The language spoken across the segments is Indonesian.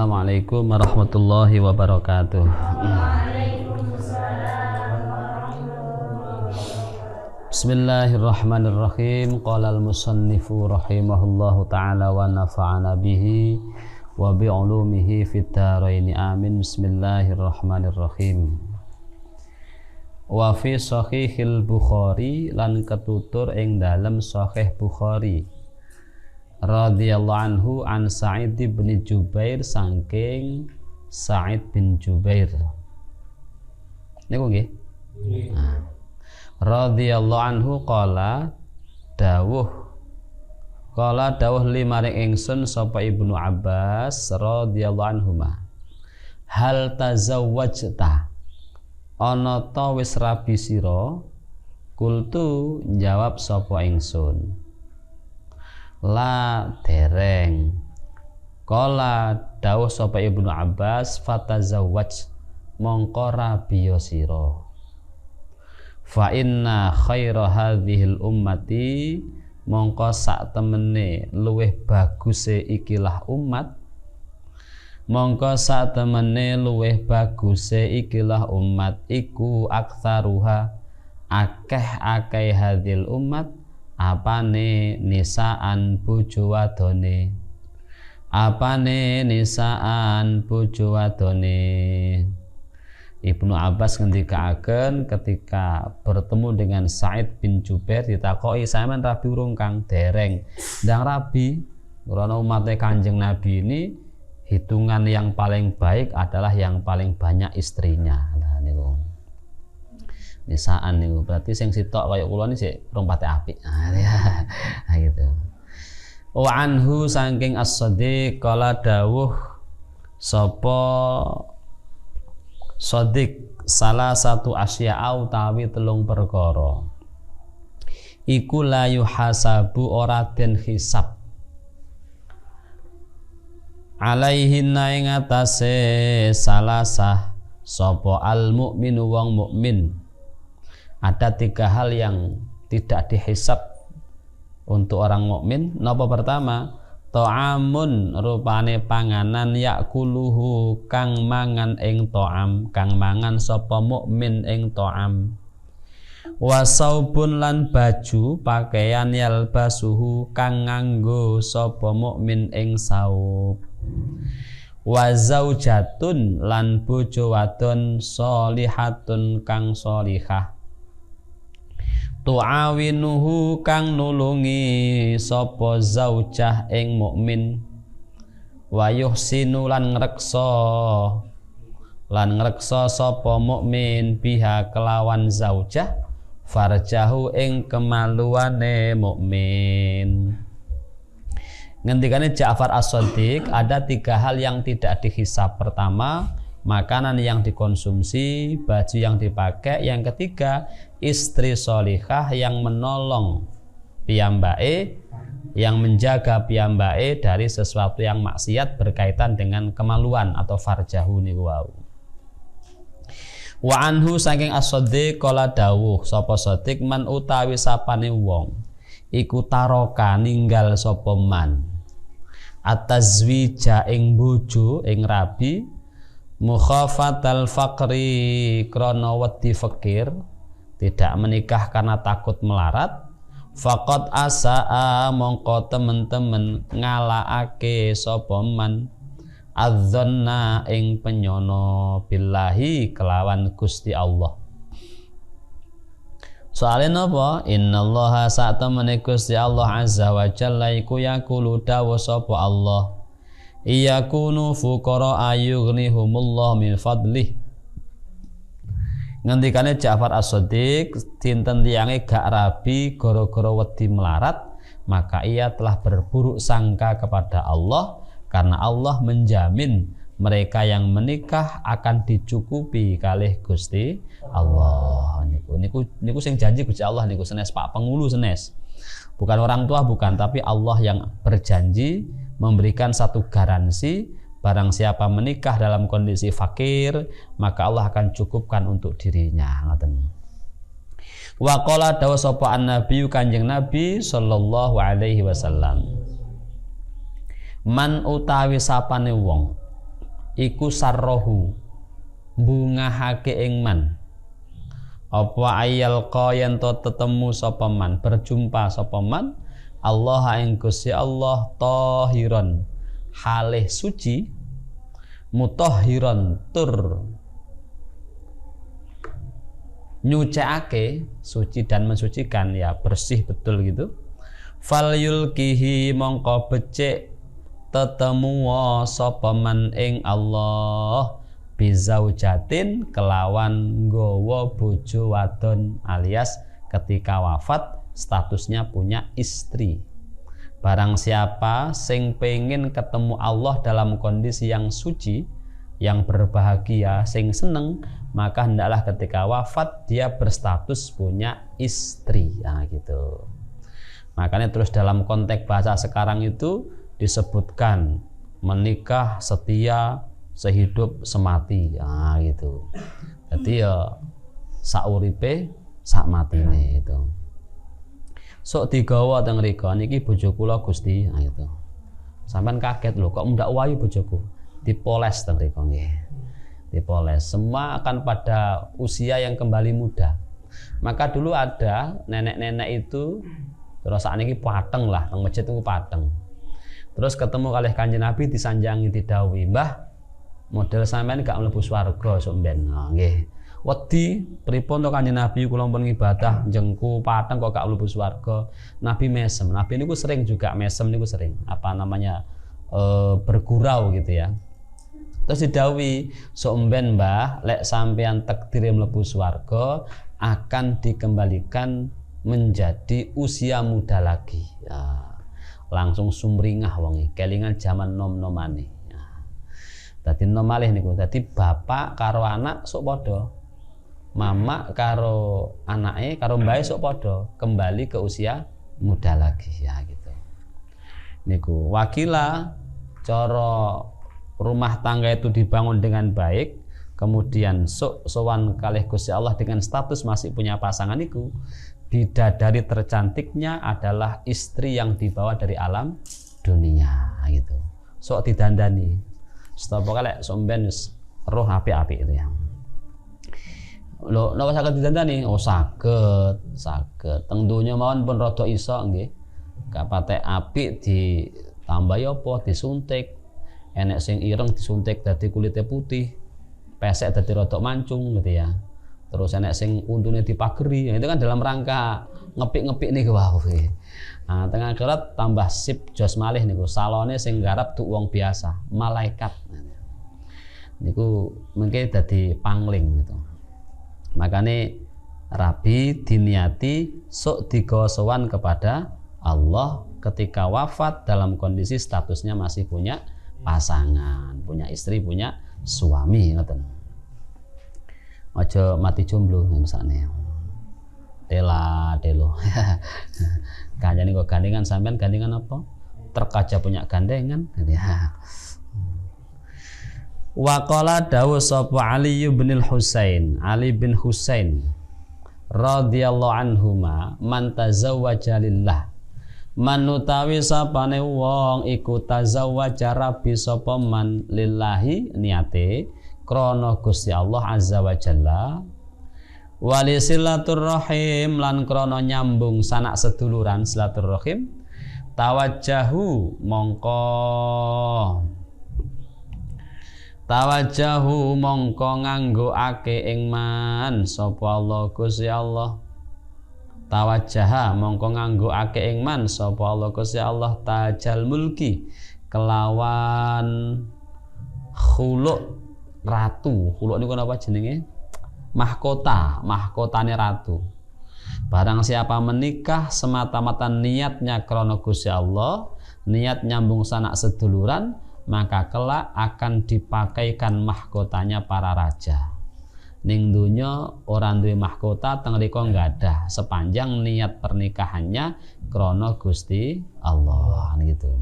Assalamualaikum warahmatullahi wabarakatuh. Bismillahirrahmanirrahim. Qala al-musannifu rahimahullahu ta'ala wa nafa'ana bihi wa bi'ulumihi fid dharain amin. Bismillahirrahmanirrahim. Wa fi sahihil Bukhari lan ketutur ing dalem sahih Bukhari radhiyallahu anhu an Sa'id bin Jubair saking Sa'id bin Jubair niku nggih radhiyallahu anhu qala dawuh limaring ingsun sapa Ibnu Abbas radhiyallahu anhuma hal tazawwajta ana ta wis rabi sira kultu jawab sapa ingsun la dereng. Kala dawuh sapa Ibnu Abbas fatazawwaj mongko rabiya sira. Fa inna khaira hadhil ummati mongko sak temene luweh baguse ikilah umat. Mongko sak temene luweh baguse ikilah umat iku aktsaruha akeh hadhil umat apane nisaan bojo wadone Ibnu Abbas ngendikaaken ketika bertemu dengan Sa'id bin Jubair ditakoki sampean rabi urung Kang dereng ndang rabi karena umatnya Kanjeng Nabi ini hitungan yang paling baik adalah yang paling banyak istrinya. Nah niku nisaan niku berarti sing sitok kaya kula niki sik rong pate apik. Nah gitu. Wa anhu saking as-Shadiq kala dawuh sapa Shadiq salah satu asya'a utawi telung perkara iku la yuhasabu ora den hisab alaihinna ing atase salasah sapa al mukminu wong mukmin. Ada tiga hal yang tidak dihisab untuk orang mukmin. Napa pertama? Ta'amun rupane panganan yakuluhu kang mangan ing ta'am, kang mangan sapa mukmin ing ta'am. Wa saubun lan baju pakaian yalbasuhu kang nganggo sapa mukmin ing saub. Wa zaujatun lan bojo wadon sholihatun kang sholihah. Tu'awinuhu kang nulungi sapa zaujah ing mukmin wa yuhsinu lan ngreksa sapa mukmin biha kelawan zaujah farjahu ing kemaluane mukmin. Ngendikane Ja'far As-Shadiq ada tiga hal yang tidak dihisab. Pertama, makanan yang dikonsumsi, baju yang dipakai. Yang ketiga, istri sholihah yang menolong piyambake, yang menjaga piyambake dari sesuatu yang maksiat berkaitan dengan kemaluan atau farjahu niku wau. Wa anhu saking as-Shadiq kala dawuh sapa Shadiq man utawi sapane wong iku taroka ninggal sapa man atazwija ing bojo ing rabi mukhafatal faqri krana wedi fakir, tidak menikah karena takut melarat, faqad asaa mongko temen-temen ngalaake sapa man adzanna ing penyono billahi kelawan Gusti Allah. Soalnya napa? Innallaha sa'tamane Gusti Allah azza wa jalla iku yaqulu dawu sapa Allah iyakunu fuqara ayughnihumullah min fadlih. Ngendikane Ja'far As-Shadiq dinten tiyange gak rabi gara-gara wedi melarat, maka ia telah berburuk sangka kepada Allah karena Allah menjamin mereka yang menikah akan dicukupi kalih Gusti Allah. Niku sing janji Gusti Allah niku senes Pak Pengulu senes. Bukan orang tua bukan, tapi Allah yang berjanji memberikan satu garansi barang siapa menikah dalam kondisi fakir maka Allah akan cukupkan untuk dirinya. Ngoten. Wa qala dawu sapa an-nabi Kanjeng Nabi sallallahu alaihi wasallam. Man utawi sapane wong iku sarrohu bungahake ing man apa ayal yen to tetemu sapa man berjumpa sapa man Allah ing Gusti Allah tahiron halih suci mutahhiron tur nyucikake suci dan mensucikan ya bersih betul gitu fal yulkihi mongko becik tetemu sapa man ing Allah bizaujatin kelawan nggawa bojo wadon alias ketika wafat statusnya punya istri. Barang siapa sing pengen ketemu Allah dalam kondisi yang suci, yang berbahagia, sing seneng, maka hendaklah ketika wafat dia berstatus punya istri. Nah gitu. Makanya terus dalam konteks bahasa sekarang itu disebutkan menikah setia sehidup semati, nah gitu. Jadi ya sauripe sak matine itu. Sok digawa teng mriko niki bojo kula Gusti, nah gitu. Sampeyan kaget lho kok ndak wayu bojoku. Dipoles teng mriko nggih. Dipoles. Semua akan pada usia yang kembali muda. Maka dulu ada nenek-nenek itu terus sakniki pateng lah, teng masjid itu pateng. Terus ketemu kalih Kanjeng Nabi disanjangi didhawuhi, "Mbah, model sampean gak mlebu swarga sok mben." Nah, nggih. Wedi pripun to Kanjeng Nabi kula pun ibadah jengku pateng kok gak mlebu swarga. Nabi mesem. Nabi niku sering juga mesem niku sering. Apa namanya? Bergurau gitu ya. Terus didhawuhi, sok mben Mbah, lek sampean takdire mlebu swarga akan dikembalikan menjadi usia muda lagi. Ya. Langsung sumringah wonge kelingan zaman nom-nomane. Dadi nom malih niku. Dadi bapak karo anak sok padha. Mama karo anake karo mbae sok padha, kembali ke usia muda lagi ya gitu. Niku wakila cara rumah tangga itu dibangun dengan baik, kemudian sok sowan kalih Gusti Allah dengan status masih punya pasangan niku. Bidadari tercantiknya adalah istri yang dibawa dari alam dunia gitu. Sok didandani. Setapa kalek somben roh apik-apik itu ya. Lho, napa saged didandani? Oh saged. Teng donya mawon pun rada iso nggih. Gak patek apik ditambahi apa disuntik. Enek sing ireng disuntik dadi kulite putih. Pesek dadi rada mancung gitu ya. Terus enek sing untune dipageri. Itu kan dalam rangka ngepik-ngepik niku wau. Nah, tengah akhirat tambah sip jos malih niku. Salone sing garap tuh wong biasa, malaikat. Niku mungkin dadi pangling gitu. Makane rabi diniati sok digawa sowan kepada Allah ketika wafat dalam kondisi statusnya masih punya pasangan, punya istri, punya suami ngoten. Aja mati jomblo misalnya. Delo. Kanjane kok gandengan sampean gandengan apa? Truk aja punya gandengan gitu ya. Wa qala dawu sapa Ali bin Husain radhiyallahu anhuma man tazawwaja lillah manutawi sapane wong iku tazawwaja rabi sapa man lillahi niate krana Gusti Allah azza wa jalla wali silaturrahim lan krana nyambung sanak seduluran silaturrahim tawajjahu mongko nganggoake ing man sapa Allah Gusti Allah tawajjaha mongko nganggoake ing man sapa Allah Gusti Allah tajal mulki kelawan khuluk ratu. Khuluk niku napa jenenge? Mahkotane ratu. Barang siapa menikah semata-mata niatnya krana Gusti Allah, niat nyambung sanak seduluran, maka kelak akan dipakaikan mahkotanya para raja. Ning donya ora duwe mahkota teng mriko nggadah sepanjang niat pernikahannya krana Gusti Allah gitu.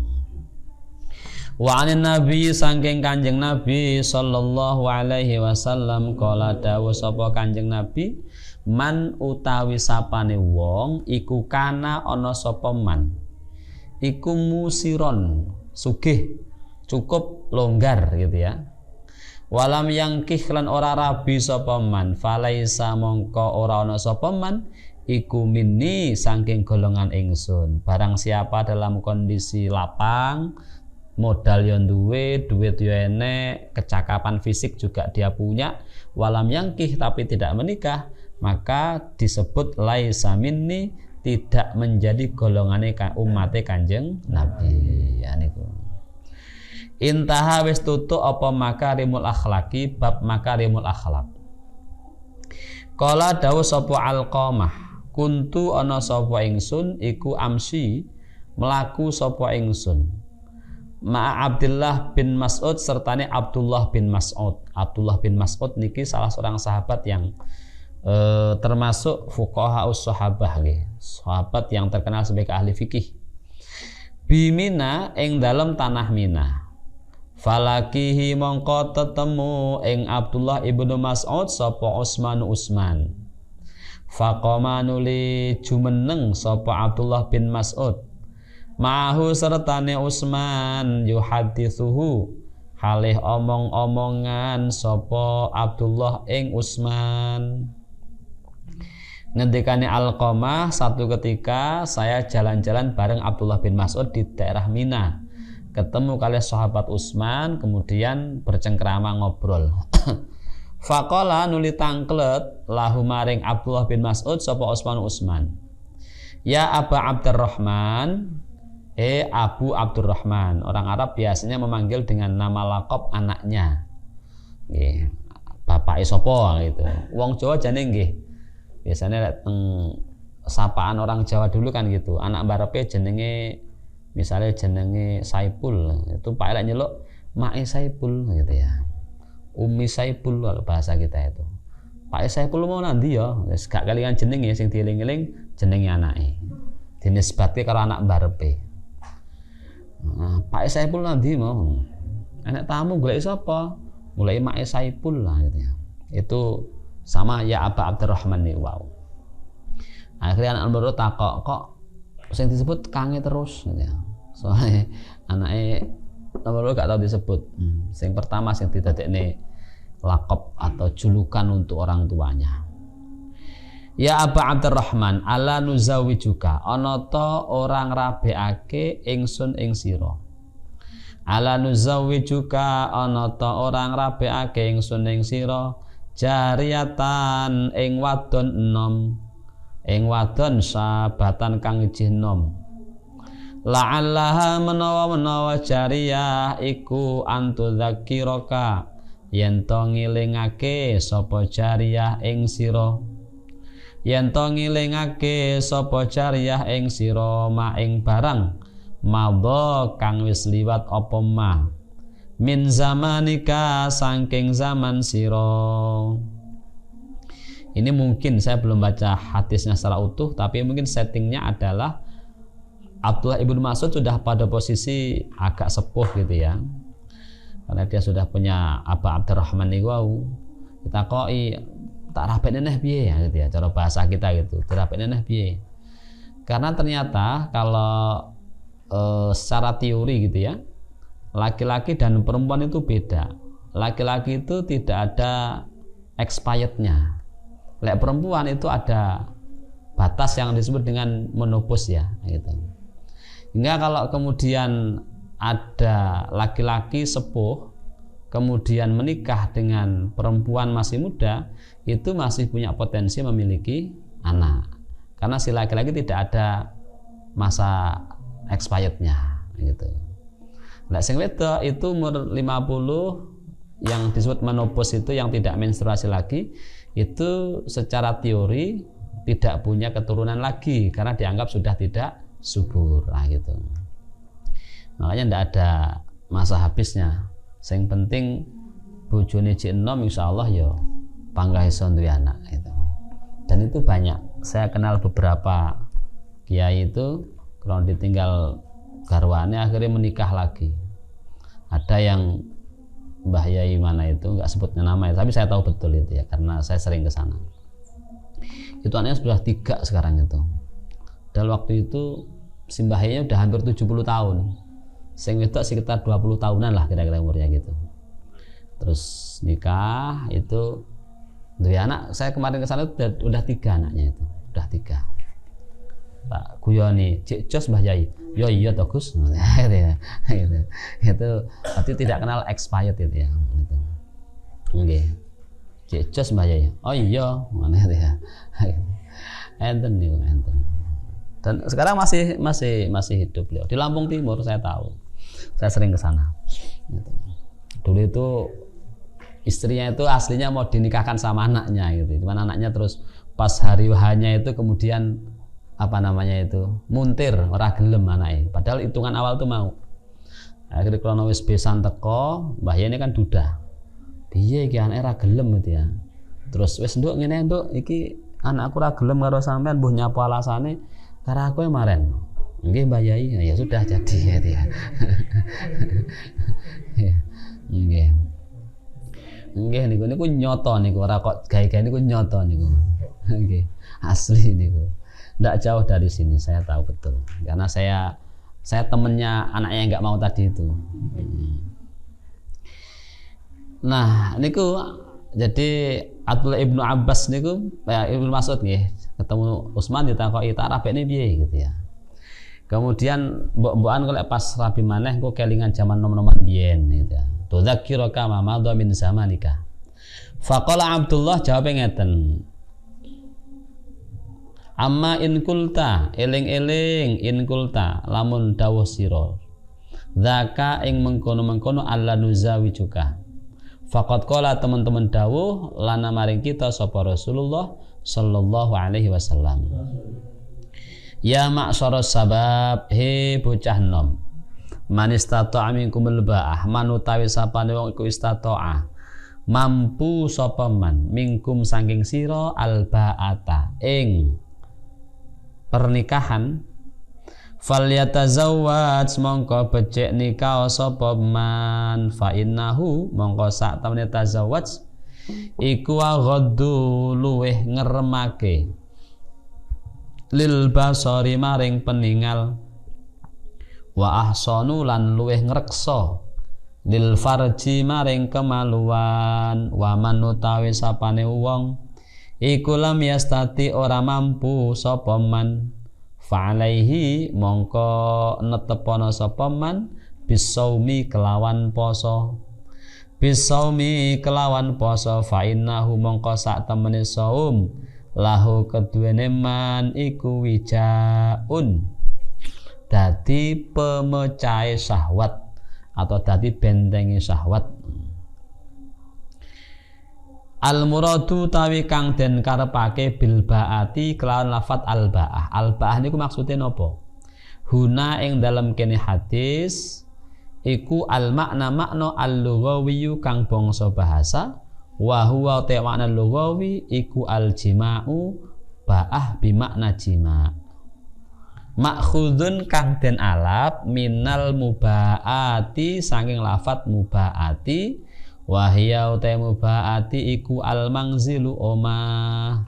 Wa anin nabi saking Kanjeng Nabi sallallahu alaihi wasallam qala dawuh sapa Kanjeng Nabi man utawi sapane wong iku kana ana sapa man iku musiron sugih cukup longgar gitu ya Walam yangkih lan ora rabi sapa man falaisa mongko ora ana sapa man iku minni saking golongan ingsun. Barang siapa dalam kondisi lapang, modal yo duwe, duit yo enek, kecakapan fisik juga dia punya, walam yangkih tapi tidak menikah, maka disebut laisa minni, tidak menjadi golongane umate Kanjeng Nabi. Ya niku. Intaha wis tutuk apa makarimul akhlaki, bab makarimul akhlak. Kala dawuh sapa Alqamah, kuntu ana sapa ingsun iku amsi melaku sapa ingsun ma'a Abdullah bin Mas'ud sertane Abdullah bin Mas'ud. Abdullah bin Mas'ud niki salah seorang sahabat yang termasuk fuqahaus sahabah nggih, sahabat yang terkenal sebagai ahli fikih. Bimina ing dalem tanah Mina. Falakihi mongko tetemu ing Abdullah ibnu Mas'ud sapa Utsman. Faqama nuli jumeneng sapa Abdullah bin Mas'ud. Ma'ahu sertane Utsman yuhaditsuhu halih omong-omongan sapa Abdullah ing Utsman. Ngendikane Alqamah, satu ketika saya jalan-jalan bareng Abdullah bin Mas'ud di daerah Mina. Ketemu kali sahabat Utsman, kemudian bercengkrama ngobrol. Faqala nuli tangklet lahu maring Abdullah bin Mas'ud sapa Utsman. Ya Aba Abdurrahman, Abu Abdurrahman. Orang Arab biasanya memanggil dengan nama lakop anaknya. Nggih, bapake sapa gitu. Wong Jawa jane nggih. Biasanya sapaan orang Jawa dulu kan gitu. Anak barepe jenenge misalnya jenenge Saipul, itu Pak elek nyeluk Mae Saipul gitu ya. Umi Saipul bahasa kita itu. Pak Saipul mau nanti ya, wis gak kalian jenenge sing dieling-eling jenenge anake. Dinisbatke karo anak barepe. Nah, Pak Saipul nanti mau. Anak tamu golek sapa? Mulai Mae Saipul lah gitu ya. Itu sama ya Aba Abdurrahman nih, wow. Akhirnya anak baru takok kok sing disebut kange terus gitu ya. Soalnya anaknya nomor gak tahu disebut. Sing pertama sing didadekne lakop atau julukan untuk orang tuanya. Ya Aba Abdurrahman, ala nuzawijuka ana ta orang rabeake ingsun ing sira. Ala nuzawijuka ana ta orang rabeake ingsun ing sira jariyatan ing wadon enom. Ing wadon sabatan kang ijih nom. La'allaha menawa jariyah iku antu dzakiraka yen to ngilingake sapa jariyah ing sira. Yen to ngilingake sapa jariyah ing sira ma ing barang madha kang wis liwat apa ma min zamanika saking zaman sira. Ini mungkin saya belum baca hadisnya secara utuh, tapi mungkin settingnya adalah Abdullah ibnu Mas'ud sudah pada posisi agak sepuh gitu ya, karena dia sudah punya Aba Abdurrahman niku wau. Kita koi tak rapet neneh piye ya gitu ya, cara bahasa kita gitu, dirapet neneh piye. Karena ternyata kalau secara teori gitu ya, laki-laki dan perempuan itu beda. Laki-laki itu tidak ada expirednya. Lek perempuan itu ada batas yang disebut dengan menopause ya gitu. Hingga kalau kemudian ada laki-laki sepuh kemudian menikah dengan perempuan masih muda, itu masih punya potensi memiliki anak. Karena si laki-laki tidak ada masa expirednya gitu. Lek sing wedok itu umur 50 yang disebut menopause itu yang tidak menstruasi lagi, itu secara teori tidak punya keturunan lagi karena dianggap sudah tidak subur lah gitu. Makanya tidak ada masa habisnya. Yang penting bojone jek enom insyaallah ya panggah iso duwe anak gitu. Dan itu banyak. Saya kenal beberapa kiai itu kalau ditinggal garwane akhirnya menikah lagi. Ada yang Mbah Yai mana itu nggak sebutnya namanya, tapi saya tahu betul itu ya karena saya sering ke sana. Itu anaknya sudah 3 sekarang itu. Dan waktu itu si Mbah Yai udah hampir 70 tahun. Sing wedok sekitar 20 tahunan lah kira-kira umurnya gitu. terus nikah itu dua anak. Saya kemarin ke sana udah 3 anaknya itu, udah 3. Tak guyoni, cik jos Mbah Yai. Yo iya toh Gus. Itu berarti tidak kenal expired itu ya. Gitu. Nggih. Cik jos Mbah Yai. Oh iya, ngene ya. Enten niku enten. Dan sekarang masih hidup beliau di Lampung Timur, saya tahu. Saya sering ke sana. Gitu. Dulu itu istrinya itu aslinya mau dinikahkan sama anaknya gitu. Cuman anaknya terus pas hari H-nya itu kemudian muntir, ora gelem anake. Padahal hitungan awal tuh mau. Akhirnya kalau wis besan teko, Mbah Yai ini kan duda. Piye iki anake ora gelem gitu ya. Terus wis nduk ngene nduk iki anakku ora gelem karo sampean, mbuh nyapa alasane karo aku maren. Nggih Mbah Yai, ya sudah jadi gitu ya. Nggih. Nggih niku nyoto niku ora kok gawe-gawe niku nyoto niku. Nggih, asli niku. Nggak jauh dari sini, saya tahu betul. Karena saya temennya anaknya yang nggak mau tadi itu. Nah, niku jadi Abdullah ibnu Abbas niku, Ibnu Mas'ud nggih, ketemu Utsman ditakoki tak rabekne piye gitu ya. Kemudian mbok-mbokan kok pas rabi maneh kok kelingan zaman nom-noman biyen gitu ya. Tudzakiraka ma madha min zamanika. Faqala Abdullah jawab ngeten. Amma in kulta eling-eling in kulta lamun dawuh sira. Zaka ing mengkono-mengkono alla nuzawijuka. Faqad qala teman-teman dawuh lana maring kita sapa Rasulullah sallallahu alaihi wasallam. Ya ma'syaras sabab he bocah nom. Man istata'a minkumul ba'ah man utawi sapane wong iku istata'a mampu sapa man mingkum saking sira al ba'ata ing pernikahan falyatazawwaj mongko becik nikah sapa man fa innahu mongko sak temene tazawwaj iku aghaddu luweh ngeremake lil basari maring peningal wa ahsanu lan luweh ngreksa lil farji maring kemaluan wa manutawi sapane wong iku lam yastati ora mampu sapa man fa'alaihi mongko netepono sapa man bisaumi kelawan poso fa innahu mongko sak temene saum lahu keduwene man iku wijaun dadi pemecahe syahwat atau dadi bentengi syahwat. Al muradu tawi kang den karepake bil baati kelawan lafat al baah. Al baah niku maksude napa? Huna ing dalam kene hadis iku al makna al lughawi kang bangsa bahasa wa huwa ta makna lughawi iku al jima'u baah bi makna jima'. Makhudun kang den alap minal mubaati saking lafat mubaati wahya uta mubaati iku al mangzilu omah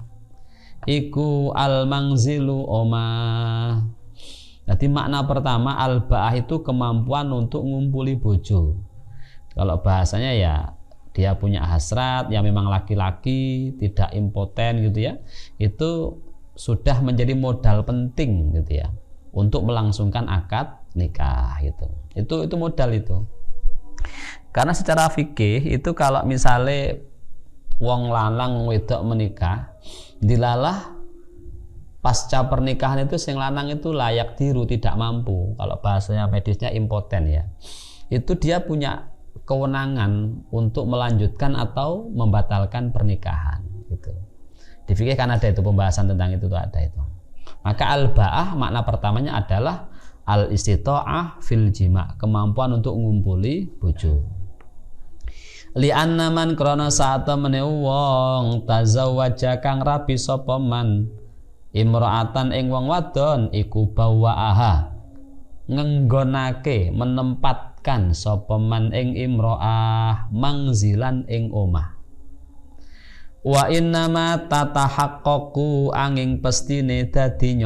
jadi makna pertama al baah itu kemampuan untuk ngumpuli bojo. Kalau bahasanya ya dia punya hasrat yang memang laki-laki tidak impoten gitu ya, itu sudah menjadi modal penting gitu ya untuk melangsungkan akad nikah gitu. Itu modal itu. Karena secara fikih itu kalau misalnya wong lanang wedok menikah dilalah pasca pernikahan itu sing lanang itu layak tiru tidak mampu, kalau bahasanya medisnya impoten ya, itu dia punya kewenangan untuk melanjutkan atau membatalkan pernikahan gitu. Di fikih kan ada itu pembahasan tentang itu tuh ada itu. Maka al-ba'ah makna pertamanya adalah al-istita'ah fil jima', kemampuan untuk ngumpuli bojo. Li'anna man krana saat temene wong tazawwaja kang rabi sapa man imra'atan ing wong wadon iku bawa'aha ngenggonake menempatkan sapa man ing imra'ah mangzilan ing omah. Wa innama tatahaqqaqu angin pestine dadi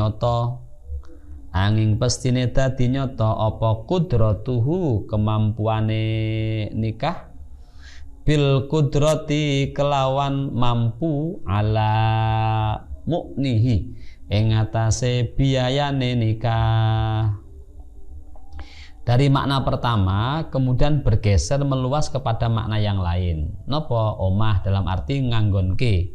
nyata apa kudratuhu kemampuane nikah bil kudrati kelawan mampu ala muknihi ing atase biayane nikah. Dari makna pertama kemudian bergeser meluas kepada makna yang lain. Napa? Omah dalam arti nganggonke.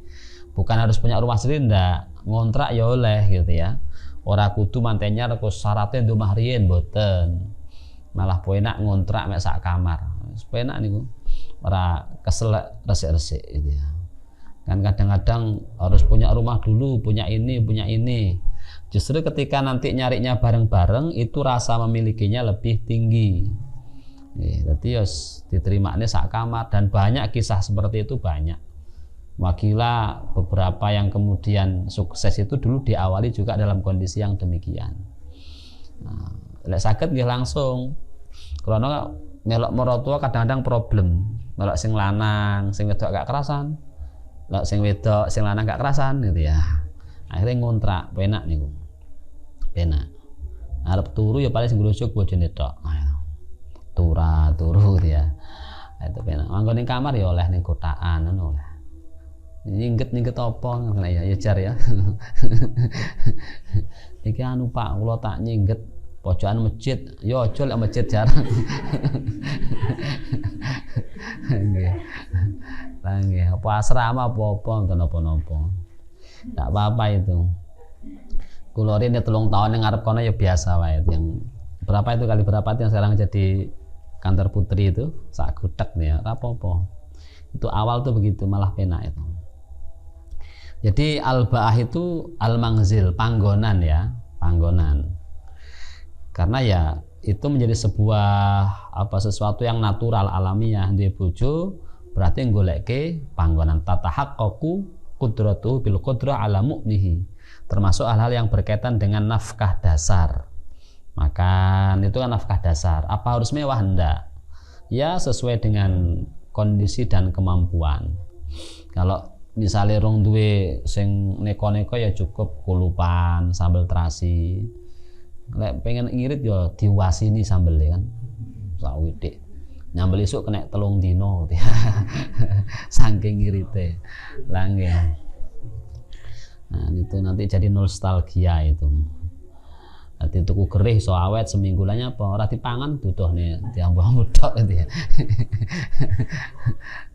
Bukan harus punya rumah sendiri, ndak. Ngontrak ya oleh gitu ya. Ora kudu mantennya rek syaratnya nduk omah riyen mboten. Malah penak ngontrak mek sak kamar. Penak niku. Ora kesel resik-resik gitu ya. Kan kadang-kadang harus punya rumah dulu, punya ini. Justru ketika nanti nyarinya bareng-bareng itu rasa memilikinya lebih tinggi. Jadi yos diterimanya sak kamar dan banyak kisah seperti itu banyak. Wakilah beberapa yang kemudian sukses itu dulu diawali juga dalam kondisi yang demikian. Nah, lek saged nggih langsung. Karena melok mertua kadang-kadang problem. Melok sing lanang, sing wedok gak kerasan. Melok sing wedok, sing lanang gak kerasan gitu ya. Akhirnya ngontrak, penak niku. Penak. Arep turu ya paling sing grusuk bojone tok. Turu ya. Itu penak. Manggon ning kamar ya oleh ning kotakan ngono oleh. Nyingget apa ngene ya jar ya. Iki anu Pak, kula tak nyingget pojokan masjid. Ya aja lek masjid jarang. Nggih. Lah nggih, apa asrama apa-apa enten napa-napa. Enggak apa-apa itu. Kula rene 3 tahun yang ngarep kono ya biasa wae. Yang berapa itu kali berapa yang sekarang jadi kantor putri itu sak gudeg nih ya, apa-apa. Itu awal tuh begitu malah penak itu. Jadi al-ba'ah itu al-mangzil, panggonan ya, panggonan. Karena ya itu menjadi sebuah sesuatu yang natural alamiah. Duwe bojo berarti goleke panggonan, tatahaqqaqu qudratuhu bil qudrah ala mu'nihi. Termasuk hal-hal yang berkaitan dengan nafkah dasar. Makan itu kan nafkah dasar. Apa harus mewah? Enggak. Ya sesuai dengan kondisi dan kemampuan. Kalau misalnya rong duwe sing neko-neko ya cukup kulupan, sambal terasi. Lek pengen ngirit ya diwasini sambel kan. Sawidik. Nyambel isuk kena 3 dino gitu ya. Saking ngirite. Lah nggih. Nah, itu nanti jadi nostalgia itu. Nanti tuku gerih so awet seminggu lanya apa ora dipangan butuhne diambu-ambu tok gitu ya.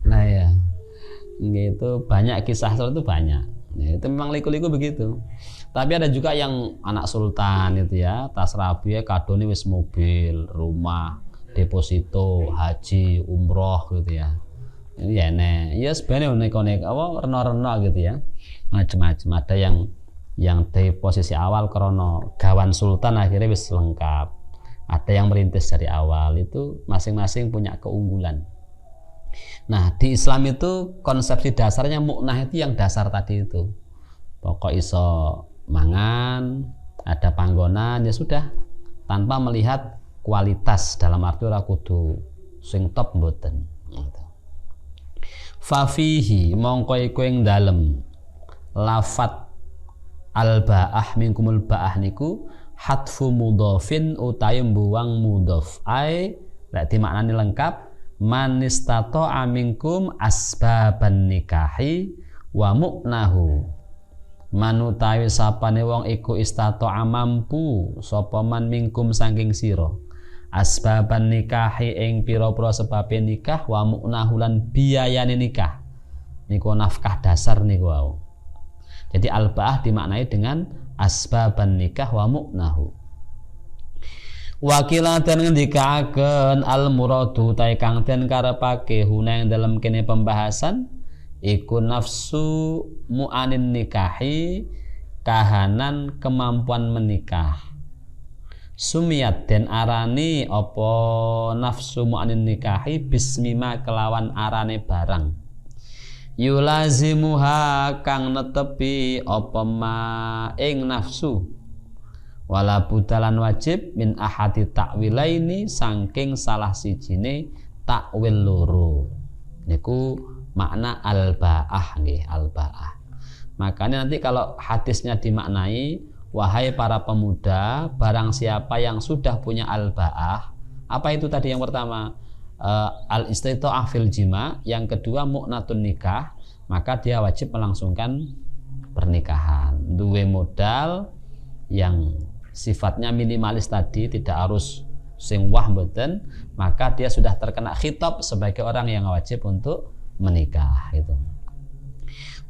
Nah ya. Gitu banyak kisah seperti itu banyak. Ya, itu memang liku-liku begitu. Tapi ada juga yang anak sultan itu ya, tas rabi ya kadone wis mobil, rumah, deposito, haji, umroh gitu ya. Ini ya nek, ya sebenarnya unik-unik reno-reno gitu ya. Macam-macam ada yang dari posisi awal krono gawan sultan akhirnya wis lengkap. Ada yang merintis dari awal, itu masing-masing punya keunggulan. Nah di Islam itu konsepsi dasarnya muknah itu yang dasar tadi itu. Pokok iso mangan, ada panggonan ya sudah, tanpa melihat kualitas dalam arti ora kudu sing top mboten. Gitu. Fafihi mongko iku ing dalem lafat al-ba'ah minkumul ba'ah niku hatfu mudhafin utawi mbuwang mudhaf ai lek dimaknani lengkap man istata'a minkum asbaban nikahi wa mu'nahu manutawi sapane wong iku istata'a mampu sapa man minkum saking sira asbaban nikahi ing pira-pira sebabe nikah wa mu'nahu lan biayane nikah niku nafkah dasar niku wau. Jadi al-ba'ah dimaknai dengan asbaban nikah wa mu'nahu. Wakilah dan ngendikaken al-muradu ta kang den karepake huna ing dalam kene pembahasan iku nafsu mu'anin nikahi kahanan kemampuan menikah. Sumiyat den arani apa nafsu mu'anin nikahi bismima kelawan arane barang. Yulazimuha kang netepi apa ma ing nafsu wala budalan wajib min ahadi takwilaini saking salah sijine takwil loro niku makna al-ba'ah nggih al-ba'ah. Makanya nanti kalau hadisnya dimaknai wahai para pemuda barang siapa yang sudah punya al-ba'ah, apa itu tadi yang pertama? al istita'ah fil jima, yang kedua mu'natun nikah, maka dia wajib melangsungkan pernikahan. Duwe modal yang sifatnya minimalis tadi, tidak harus sing wah mboten, maka dia sudah terkena khitab sebagai orang yang wajib untuk menikah itu.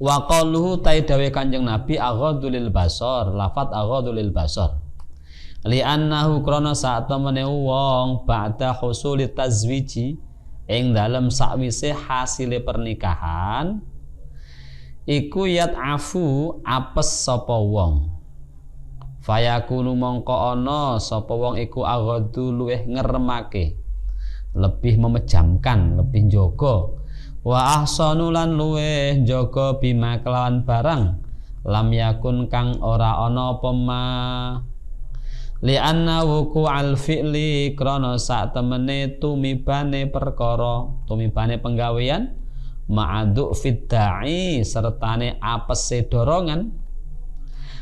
Wa qaluhu taidawe Kanjeng Nabi aghadulil basar, lafat aghadulil basar. Li annahu krana sak temene wong ba'da husuli tazwiji ing dalem sakwise hasile pernikahan iku yat'afu apes sapa wong. Fayakunu mongko ana sapa wong iku aghadu luweh ngeremake, lebih memejamkan, lebih njaga. Wa ahsanu lan luweh njaga bima kelawan barang lam yakun kang ora ana apa ma. Li anna wuku al fi'li krana sak temene tumibane perkara, tumibane penggawean ma'adu fidda'i sertane apese dorongan,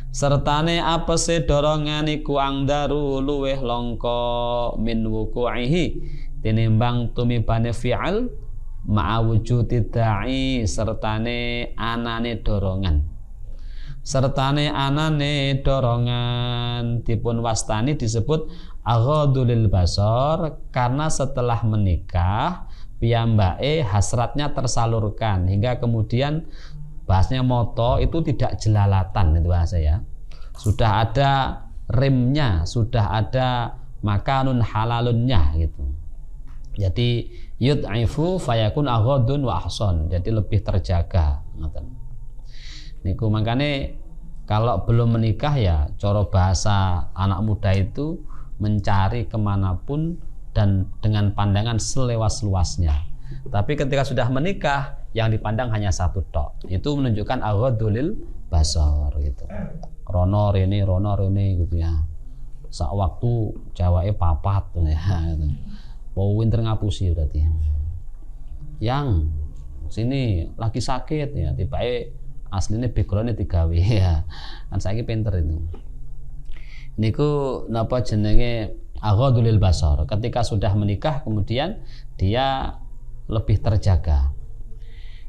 sertane apese dorongan iku angdaru luweh langka min wuku'ihi tinimbang tumibane fi'al ma'a wujudi da'i sertane anane dorongan. Sertane anane dorongan dipun wastani disebut aghadulil basar karena setelah menikah piyambake hasratnya tersalurkan hingga kemudian bahasnya moto itu tidak jelalatan, itu bahasa ya. Sudah ada rimnya, sudah ada makanun halalunnya gitu. Jadi yud'ifu fayakun aghadun wa ahsan, jadi lebih terjaga ngoten. Niku makane kalau belum menikah ya cara bahasa anak muda itu mencari kemanapun dan dengan pandangan seluas-luasnya. Tapi ketika sudah menikah yang dipandang hanya satu tok. Itu menunjukkan aghadulil basar gitu. Rono rene gitu ya. Sak waktu jawake papat ya gitu. Mau winter ngapusi berarti. Yang sini lagi sakit ya, tiba-tiba aslinya backgroundnya digawe ya. Kan saiki pinter itu. Niku napa jenenge aghadulil basar. Ketika sudah menikah kemudian dia lebih terjaga.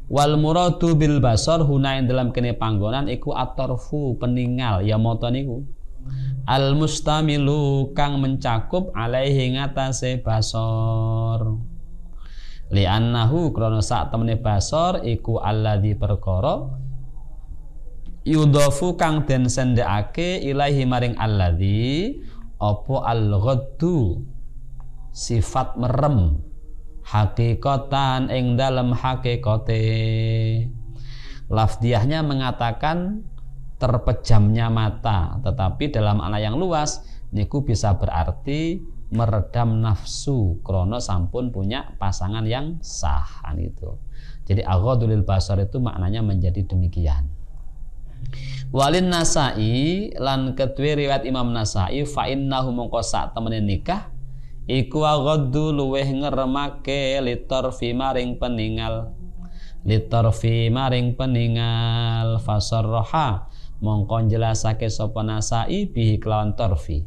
Wal muradu bil basar huna ing dalam kene panggonan iku atarfu peninggal ya moto niku. Al mustamilu kang mencakup alaihi ngatasé basar. Li annahu krana sak temene basar iku alladzi perkara yudhafu kang den sendhekake ilaihi maring alladzi apa al-ghaddu sifat merem hakikatan ing dalem hakikate. Lafdiyahnya mengatakan terpejamnya mata, tetapi dalam makna yang luas niku bisa berarti meredam nafsu krono sampun punya pasangan yang sah itu. Jadi aghadulil basar itu maknanya menjadi demikian. Walin Nasai lan kedue riwayat Imam Nasai fa innahu mongko sak temene nikah iku aghaddu luweh ngeremake litarfi maring peninggal fasarraha mongko jelasake sapa Nasai bihi kelawan tarfi.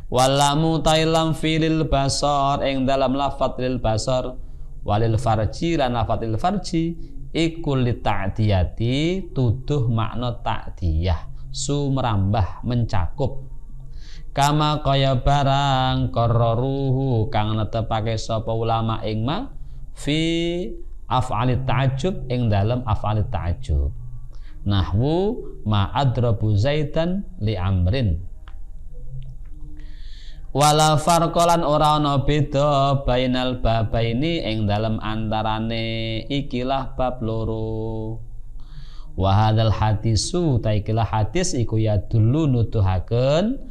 Walamu tailam filil basar ing dalam lafadz lil basar walil farji lan lafadz lil farji iku li ta'diyati tuduh makna ta'diyah su merambah mencakup kama kaya barang qarraruhu kang netepake sapa ulama ing ma fi af'alit ta'ajjub ing dalam af'alit ta'ajjub. Nahwu ma'adrabu zaitan li amrin wala farqalan ora ana beda bainal babaini ing dalem antarane ikilah bab loro. Wa hadzal hadisu taikilah hadis iku ya dulu nuduhaken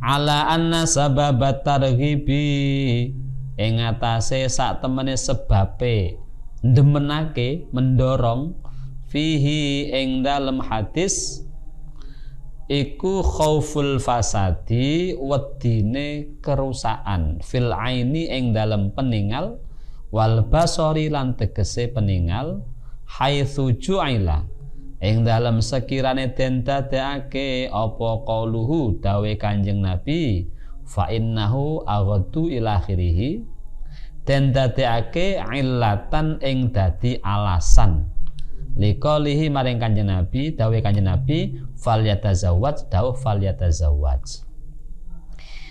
ala anna sababat targhibi ing atase sak temene sebabe ndemenake mendorong fihi ing dalem hadis iku khauful fasadi wedine kerusakan fil aini ing dalem peninggal wal basari lan tegese peninggal haitsu ju'ila ing dalem sekirane den dadekake apa qauluhu dawe Kanjeng Nabi fa innahu aghaddu ila akhirih den dadekake illatan ing dadi alasan liqalihi maring Kanjeng Nabi dawuh Kanjeng Nabi falyatazawwaj dawuh falyatazawwaj.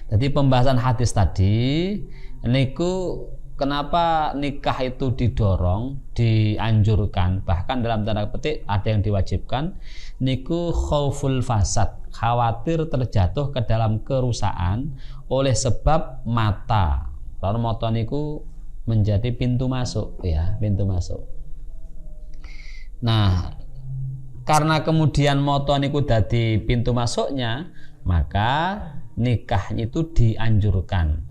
Jadi pembahasan hadis tadi niku kenapa nikah itu didorong, dianjurkan, bahkan dalam tanda petik ada yang diwajibkan, niku khauful fasad, khawatir terjatuh ke dalam kerusakan oleh sebab mata. Karena mata niku menjadi pintu masuk, ya, pintu masuk. Nah, karena kemudian mata niku dadi pintu masuknya, maka nikah itu dianjurkan.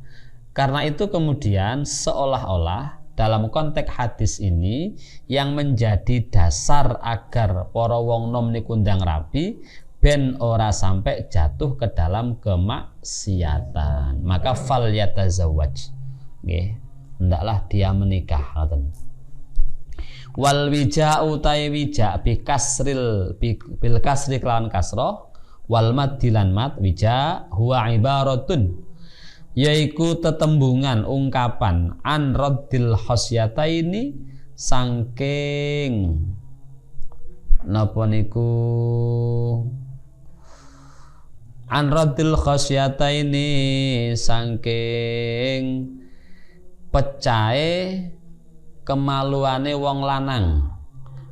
Karena itu kemudian seolah-olah dalam konteks hadis ini yang menjadi dasar agar para wong nom niku ndang rabi ben ora sampai jatuh ke dalam kemaksiatan. Maka fal yatazawwaj. Nggih, hendaklah dia menikah ngoten. Wal wija'u utai wija' bil kasri kelawan kasroh wal mad dilan mad wija' huwa ibaratun yaiku tetembungan ungkapan an raddil khosyataini sangking napa niku an raddil khosyataini sangking pecahe kemaluane wong lanang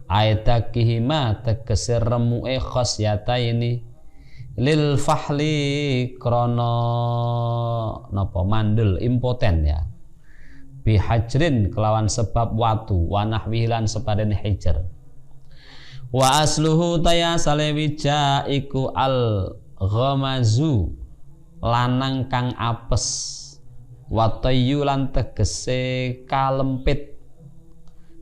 aidakihima tegese remuke khosyataini lil fahli krono napa mandul impoten ya bihajrin kelawan sebab watu wa nahwilan sepadane hijar wa asluhu taya salewija iku al ghamazu lanang kang apes wa tayyulan tegese kalempit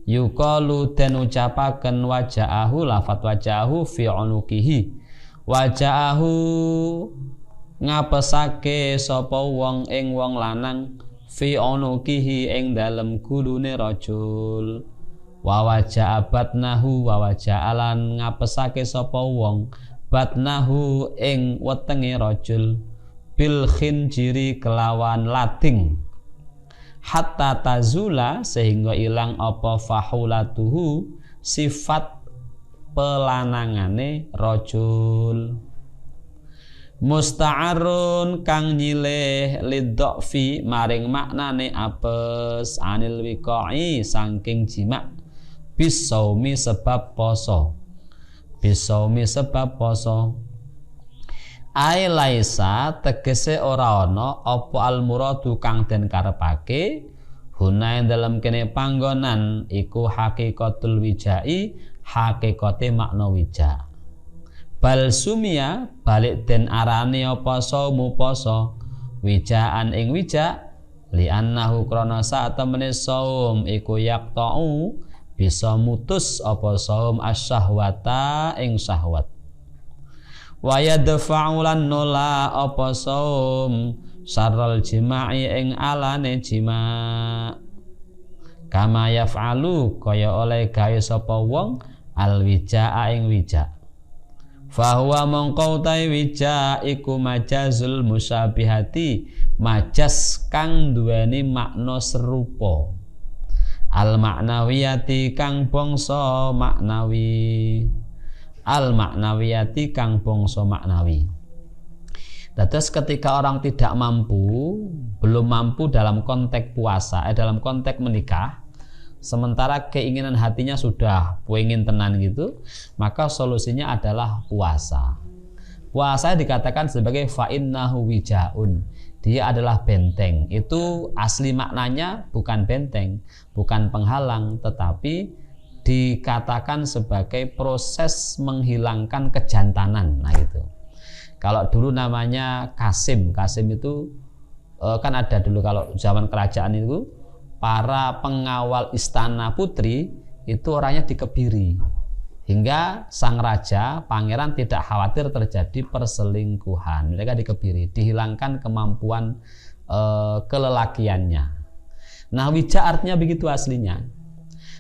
yuqalu den ucapaken waja'ahu lafat waja'ahu fi unukihi waja'ahu ngapesake sapa wong ing wong lanang fi unukihi ing dalem gulune rajul wa waja'a batnahu wa waja'alan ngapesake sapa wong batnahu ing wetenge rajul bil khinjiri kelawan lading hatta tazula sehingga ilang apa fahulatuhu sifat pelanangane rajul musta'arun kang nyilih lidhofi maring maknane apes anil wiqai saking jima bisaumi sebab poso bisaumi sebab poso ai laisa tegese ora ana apa al muradu kang den karepake huna dalam kene panggonan iku hakikatul wijai hakikate makna wija bal sumia balik den arane apa saumu poso wijaan ing wija li annahu krana sak temene saum iku yaqta'u bisa mutus apa saum asyahwata ing syahwat wa yadfa'u lan nula apa saum syarral jima'i ing alane jima' kama yaf'alu kaya oleh gawe sapa wong al wija'a ing wija' fa huwa mongko utahe wija' iku majazul musyabihati majas kang duweni makna serupa al maknawiyati kang bangsa maknawi al maknawiyati kang bangsa maknawi. Terus ketika orang tidak mampu, belum mampu dalam konteks puasa, dalam konteks menikah, sementara keinginan hatinya sudah pengen tenan gitu, maka solusinya adalah puasa. Puasa dikatakan sebagai fa'innahu wijaun. Dia adalah benteng. Itu asli maknanya bukan benteng, bukan penghalang, tetapi dikatakan sebagai proses menghilangkan kejantanan. Nah itu. Kalau dulu namanya kasim itu kan ada dulu kalau zaman kerajaan itu para pengawal istana putri itu orangnya dikebiri hingga sang raja pangeran tidak khawatir terjadi perselingkuhan. Mereka dikebiri, dihilangkan kemampuan kelelakiannya. Nah wija artinya begitu aslinya.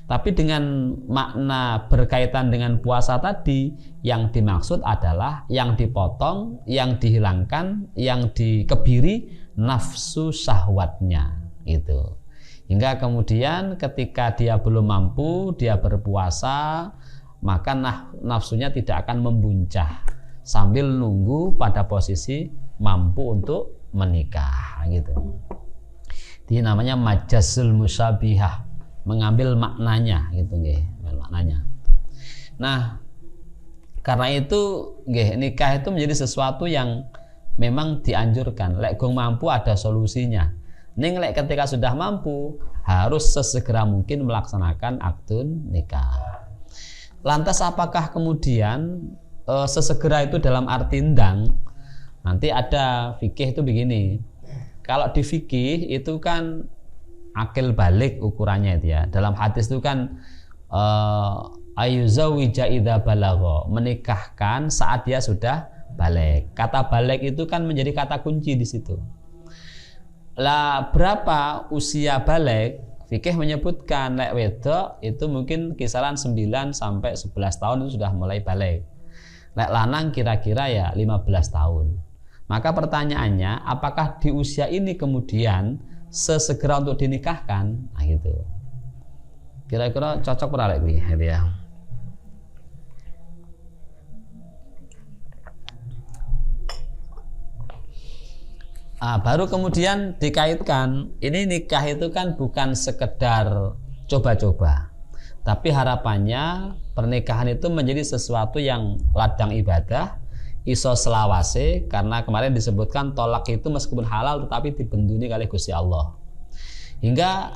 Tapi dengan makna berkaitan dengan puasa tadi, yang dimaksud adalah yang dipotong, yang dihilangkan, yang dikebiri nafsu syahwatnya itu. Hingga kemudian ketika dia belum mampu, dia berpuasa, maka nafsunya tidak akan membuncah sambil nunggu pada posisi mampu untuk menikah gitu. Ini namanya majazul musyabihah, mengambil maknanya gitu nggih, maknanya. Nah, karena itu nggih, nikah itu menjadi sesuatu yang memang dianjurkan. Lek gong mampu ada solusinya. Ning lek ketika sudah mampu harus sesegera mungkin melaksanakan akdun nikah. Lantas apakah kemudian sesegera itu dalam arti ndang? Nanti ada fikih itu begini. Kalau di fikih itu kan akil balik ukurannya itu ya. Dalam hadis itu kan ayuzawija idza balagha, menikahkan saat dia sudah balik. Kata balik itu kan menjadi kata kunci di situ. Lah berapa usia balik? Fikih menyebutkan lek wedok itu mungkin kisaran 9 sampai 11 tahun itu sudah mulai balik. Lek lanang kira-kira ya 15 tahun. Maka pertanyaannya, apakah di usia ini kemudian sesegera untuk dinikahkan? Nah gitu. Kira-kira cocok ora lek iki ya. Baru kemudian dikaitkan, ini nikah itu kan bukan sekedar coba-coba, tapi harapannya pernikahan itu menjadi sesuatu yang ladang ibadah, iso selawase, karena kemarin disebutkan tolak itu meskipun halal tetapi dibenduni kali Gusti Allah. Hingga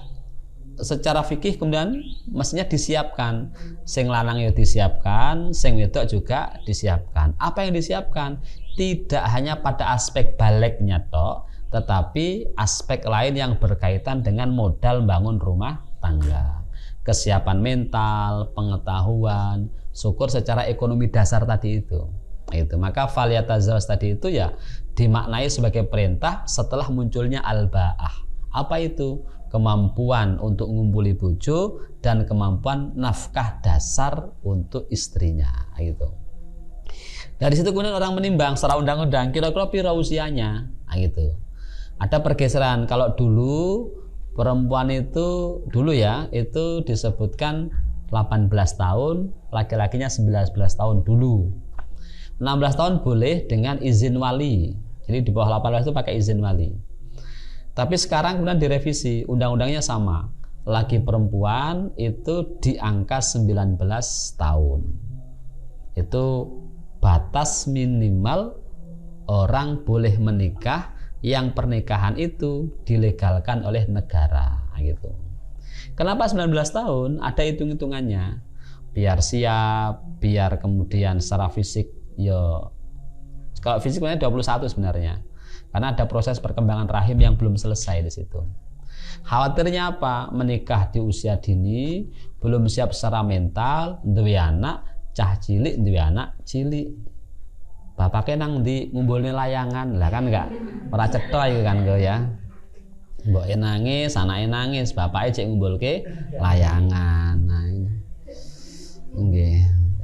secara fikih kemudian mestinya disiapkan, sing lanang ya disiapkan, sing wedok juga disiapkan. Apa yang disiapkan? Tidak hanya pada aspek baliknya tok, tetapi aspek lain yang berkaitan dengan modal bangun rumah tangga, kesiapan mental, pengetahuan, syukur secara ekonomi dasar tadi itu. Maka faliyatazawwaj tadi itu ya dimaknai sebagai perintah setelah munculnya al-ba'ah. Apa itu? Kemampuan untuk ngumpuli bojo dan kemampuan nafkah dasar untuk istrinya gitu. Dari situ kemudian orang menimbang secara undang-undang kira-kira pira usianya, nah gitu. Ada pergeseran. Kalau dulu perempuan itu dulu ya itu disebutkan 18 tahun, laki-lakinya 19 tahun dulu. 16 tahun boleh dengan izin wali. Jadi di bawah 18 itu pakai izin wali. Tapi sekarang kemudian direvisi, undang-undangnya sama. Laki perempuan itu di angka 19 tahun. Itu batas minimal orang boleh menikah yang pernikahan itu dilegalkan oleh negara gitu. Kenapa 19 tahun? Ada hitung-hitungannya. Biar siap, biar kemudian secara fisik ya, kalau fisik sebenarnya 21 sebenarnya. Karena ada proses perkembangan rahim yang belum selesai di situ. Khawatirnya apa? Menikah di usia dini, belum siap secara mental, duwe anak, cah cilik duwe anak cilik. Bapaknya nang ndi ngumpulne layangan. Lah kan enggak ora cetha iku kan go ya. Mboke nangis, anake nangis, bapake cek ngumpulke layangan. Nah, nggih.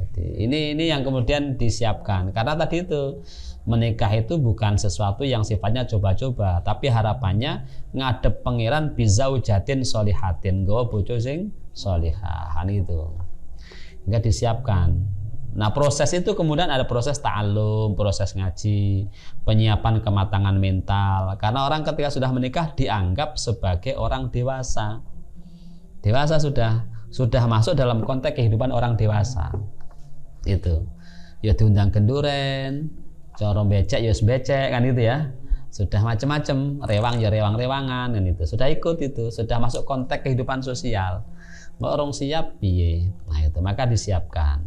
Jadi ini yang kemudian disiapkan. Karena tadi itu menikah itu bukan sesuatu yang sifatnya coba-coba, tapi harapannya ngadep pangeran bizaujatin sholihatin, nggawa bojo sing sholihah itu. Hingga disiapkan. Nah, proses itu kemudian ada proses ta'allum, proses ngaji, penyiapan kematangan mental. Karena orang ketika sudah menikah dianggap sebagai orang dewasa. Dewasa sudah masuk dalam konteks kehidupan orang dewasa. Itu. Ya diundang genduren, cara becek ya becek kan itu ya. Sudah macam-macam, rewang ya rewang-rewangan kan itu. Sudah ikut itu, sudah masuk konteks kehidupan sosial. Mbak orang siap piye. Nah itu maka disiapkan.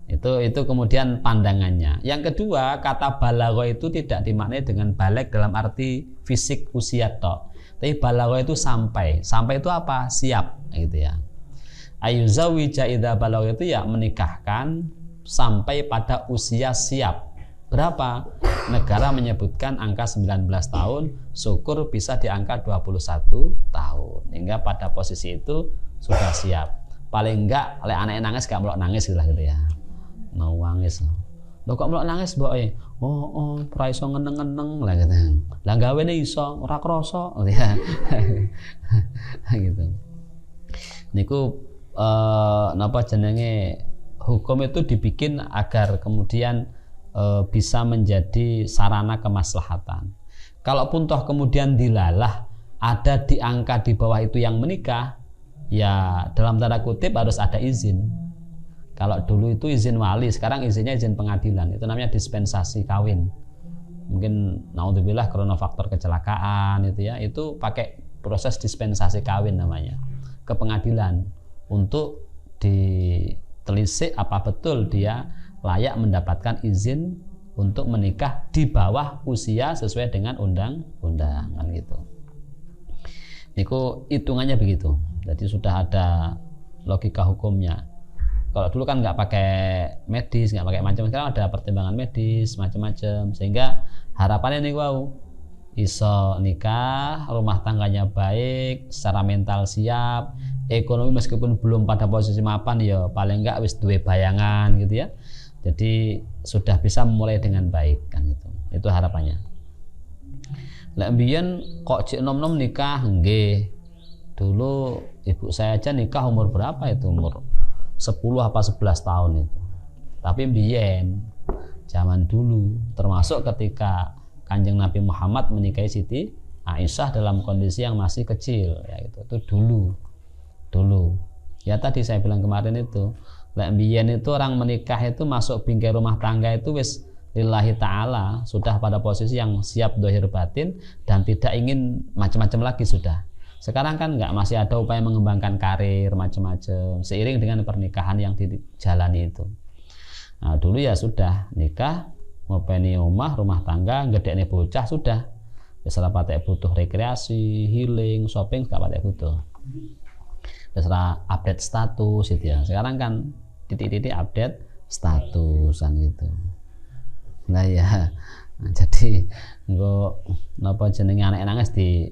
Itu kemudian pandangannya. Yang kedua, kata balagha itu tidak dimaknai dengan balik dalam arti fisik usia tok. Tapi balagha itu sampai. Sampai itu apa? Siap gitu ya. Ayuzawija idza balagha itu ya menikahkan sampai pada usia siap. Berapa? Negara menyebutkan angka 19 tahun, syukur bisa di angka 21 tahun. Hingga pada posisi itu sudah siap. Paling enggak oleh anak nangis gak melok nangis gitu ya. Mau nangis. Lho kok melok nangis mboke? Oh, ora iso ngeneng-ngeneng lah gitu. Lah gawene iso ora krasa gitu ya. gitu. Niku napa jenenge hukum itu dibikin agar kemudian bisa menjadi sarana kemaslahatan. Kalaupun toh kemudian dilalah ada di angka di bawah itu yang menikah, ya dalam tanda kutip harus ada izin. Kalau dulu itu izin wali, sekarang izinnya izin pengadilan. Itu namanya dispensasi kawin. Mungkin naudzubillah karena faktor kecelakaan itu ya, itu pakai proses dispensasi kawin namanya ke pengadilan untuk ditelisik apa betul dia layak mendapatkan izin untuk menikah di bawah usia sesuai dengan undang-undang kan gitu. Niku hitungannya begitu. Jadi sudah ada logika hukumnya. Kalau dulu kan nggak pakai medis, nggak pakai macam, sekarang ada pertimbangan medis macam-macam, sehingga harapannya nih wow iso nikah, rumah tangganya baik, secara mental siap, ekonomi meskipun belum pada posisi mapan ya paling nggak wis duwe bayangan gitu ya. Jadi sudah bisa memulai dengan baik kan gitu. Itu harapannya. Lek mbiyen kok cek nom-nom nikah nggih. Dulu ibu saya aja nikah umur berapa itu? Umur 10 apa 11 tahun itu. Tapi mbiyen zaman dulu, termasuk ketika Kanjeng Nabi Muhammad menikahi Siti Aisyah dalam kondisi yang masih kecil ya itu dulu. Ya tadi saya bilang kemarin itu, lek mbiyen itu orang menikah itu masuk bingkai rumah tangga itu wis lillahi ta'ala, sudah pada posisi yang siap dohir batin dan tidak ingin macam-macam lagi sudah. Sekarang kan enggak, masih ada upaya mengembangkan karir macam-macam seiring dengan pernikahan yang dijalani itu. Nah, dulu ya sudah nikah, ngopeni omah, rumah tangga, gedekne bocah sudah. Wis ora patek butuh rekreasi, healing, shopping enggak patek butuh. Wis ora update status gitu ya. Sekarang kan titik-titik update statusan gitu. Nah ya, jadi engko napa jenenge anak nangis di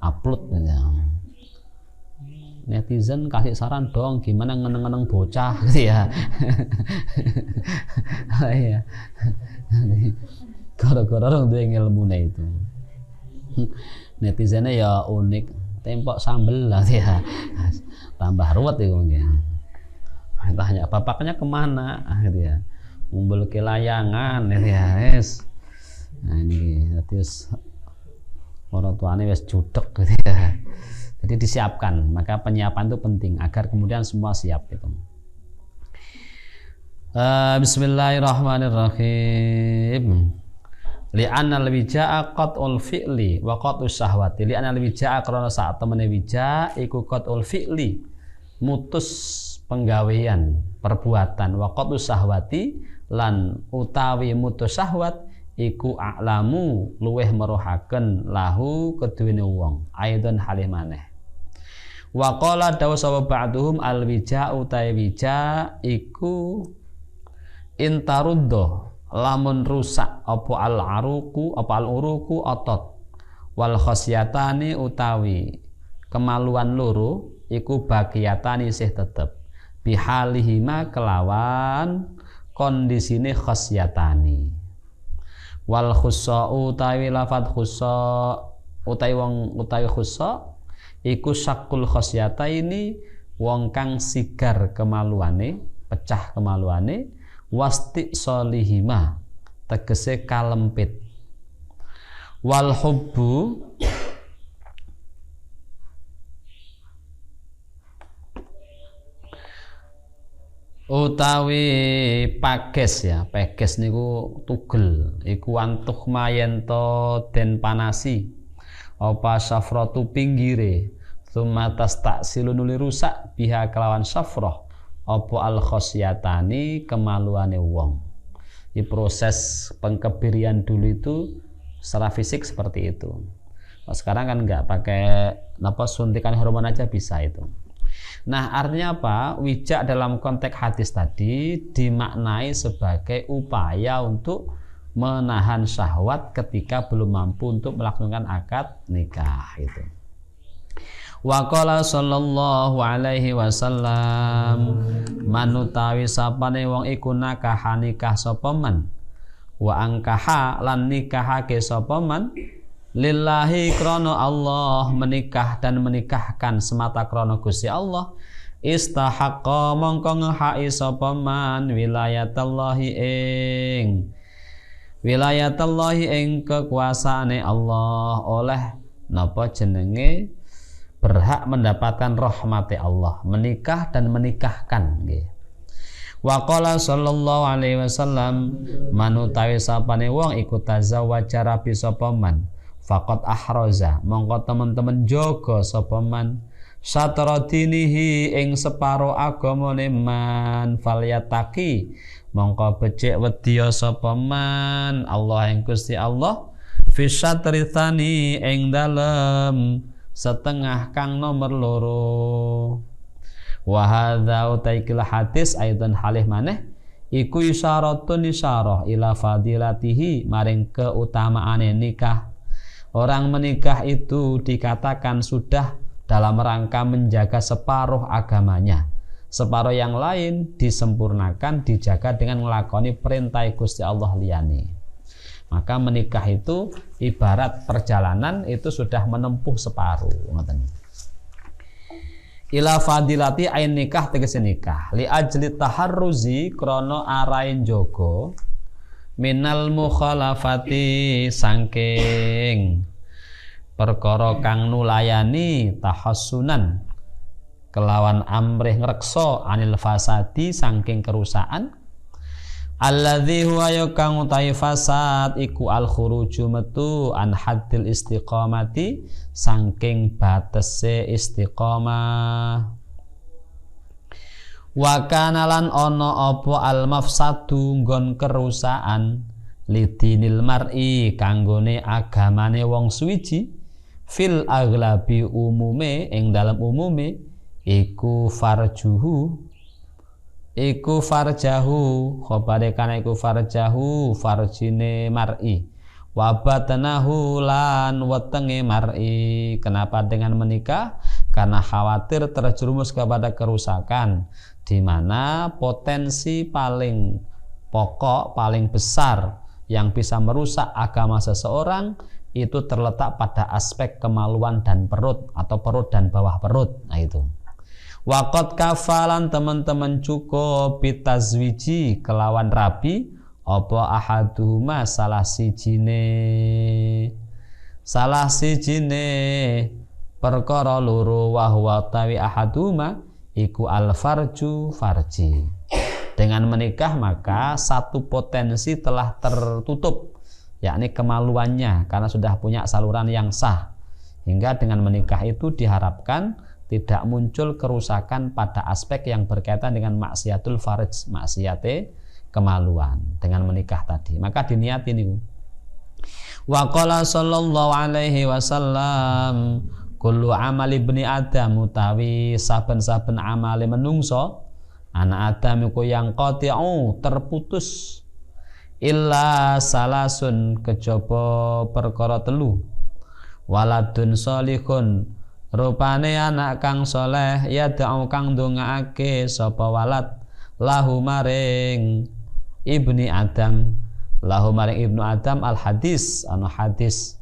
upload gitu. Netizen kasih saran dong gimana ngeneng-ngeneng bocah gitu ya. Ya. Gara-gara orang duwe ilmune itu. Netizennya ya unik, tempok sambel lah ya. Tambah ruwet itu mungkin. Tanya bapaknya kemana gitu ya. Ngumpul ke layangan gitu ya. Yes. Nah ini terus orang tuanya wes judek gitu ya. Jadi disiapkan, maka penyiapan itu penting agar kemudian semua siap gitu. Bismillahirrahmanirrahim. Li'anna al-wija'a qat'ul fi'li wa qat'us syahwati. Li'anna al-wija'a karena saat temene wija' iku qat'ul fi'li, mutus penggawean perbuatan, wa qat'us syahwati lan utawi mutus syahwat iku a'lamu luweh merohaken lahu keduwene wong aidon halih maneh. Wa qala dawu sapa ba'duhum al wija utai wija iku intaruddo lamun rusak apa al aruku apa al uruku otot wal khosyatani utawi kemaluan loro iku bagiyatani sih tetep bihalihima kelawan kondisine khosyatani. Wal khussa utawi lafadz khussa utawi wong utawi khussa iku syakul khosyata ini wong kang sigar kemaluane, pecah kemaluane, wasti solihima tegese kalempit. Wal hubbu utawi pages ya, pages niku tugel iku antuh mayento den panasi apa safratu pinggire sumatas tak silunuli rusak biha kelawan safroh apa al khosyatani kemaluane wong. Di proses pengkebirian dulu itu secara fisik seperti itu. Nah, sekarang kan enggak pakai suntikan hormon aja bisa itu. Nah artinya apa? Wijak dalam konteks hadis tadi dimaknai sebagai upaya untuk menahan syahwat ketika belum mampu untuk melakukan akad nikah itu. Wa qala sallallahu alaihi wasallam manutawi sapane wong iku nakah nikah sapa man wa angkaha lan nikahake sapa man lillahi krono Allah, menikah dan menikahkan semata krono Gusti Allah, istahaqqa mongko ngehaki sapa man wilayatallahi ing kekuasaane Allah, oleh napa jenenge berhak mendapatkan rahmati Allah, menikah dan menikahkan nggih. Wa qala sallallahu alaihi wasallam, manutawi sapane wong iku tazawwaja rabi sapa man faqad ahraza mongko teman-teman jaga sapa man satradinihi ing separo agamane man falyataki mongko becik wedya sapa man Allah ing Gusti Allah fi satritsani ing dalem setengah kang nomor loro. Wa hadza utaikil hadis aidan halih maneh iku isyaratun isyarah ila fadilatihi maring keutamaane nikah. Orang menikah itu dikatakan sudah dalam rangka menjaga separuh agamanya. Separuh yang lain disempurnakan, dijaga dengan nglakoni perintah Gusti Allah liyane. Maka menikah itu ibarat perjalanan, itu sudah menempuh separuh, ngoten. Ila fadilati ain nikah tegese nikah li ajli taharruzi krono arain jogo minal mukhalafati sangking perkara kang nulayani tahassunan kelawan amrih ngrekso anil fasadi sangking kerusakan alladzi huwa ya kang utahe fasad iku al khuruju metu an haddil istiqamati saking batese istiqamah. Wa kana lan ana apa al mafsadu nggon kerusakan lidinil mar'i kanggone agamane wong suwiji fil aglabi umume ing dalam umume iku farjahu khobare kana iku farjahu farjine mar'i wabatnahu lan wetenge mar'i. Kenapa dengan menikah? Karena khawatir terjerumus kepada kerusakan, di mana potensi paling pokok, paling besar yang bisa merusak agama seseorang itu terletak pada aspek kemaluan dan perut atau perut dan bawah perut. Nah itu. Waqat kafalan teman-teman cukup bitazwiji kelawan rabi apa ahaduhuma salah sijine perkara loro wa huwa tawi ahaduhuma iku al farju farji. Dengan menikah maka satu potensi telah tertutup, yakni kemaluannya karena sudah punya saluran yang sah. Hingga dengan menikah itu diharapkan tidak muncul kerusakan pada aspek yang berkaitan dengan maksiatul farj, maksiate kemaluan dengan menikah tadi. Maka diniati niku. Wa qala sallallahu alaihi wasallam kullu amali ibni adam utawi saben-saben amale menungso anak Adam iku yang qati'u terputus illa salasun kejaba perkara telu waladun sholihun rupane anak kang soleh ya da'u kang ndongaake sapa walad lahu maring ibni Adam al hadis ana hadis.